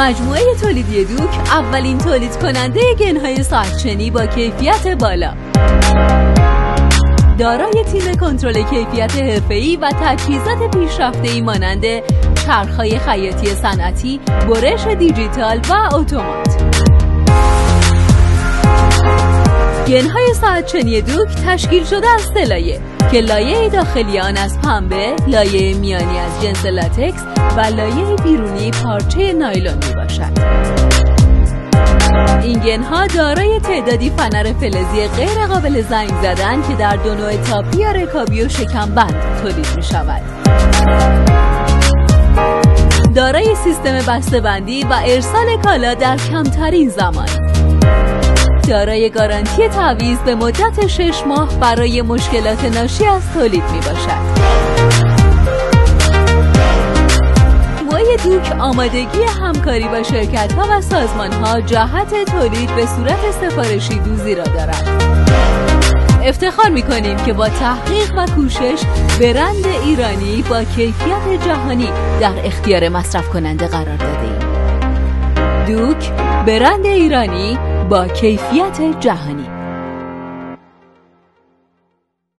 مجموعه تولیدی دوک اولین تولید کننده گن‌های ساعت‌شنی با کیفیت بالا، دارای تیم کنترل کیفیت حرفه‌ای و تجهیزات پیشرفته‌ای مانند چرخ‌های خیاطی صنعتی، برش دیجیتال و اتومات. گن‌های ساعت‌شنی دوک تشکیل شده از 3 لایه که لایه داخلی آن از پنبه، لایه میانی از جنس لاتکس و لایه بیرونی پارچه نایلون میباشد. این گن‌ها دارای تعدادی فنر فلزی غیر قابل زنگ زدن که در 2 نوع تاپی یا رکابی و شکمبند تولید می شود. دارای سیستم بسته‌بندی و ارسال کالا در کمترین زمان. دارای گارانتی تعویض به مدت 6 ماه برای مشکلات ناشی از تولید می باشد. مجموعه دوک آمادگی همکاری با شرکت‌ها و سازمان‌ها جهت تولید به صورت سفارشی دوزی را دارد. افتخار می‌کنیم که با تحقیق و کوشش برند ایرانی با کیفیت جهانی در اختیار مصرف کننده قرار داده‌ایم. دوک، برند ایرانی با کیفیت جهانی.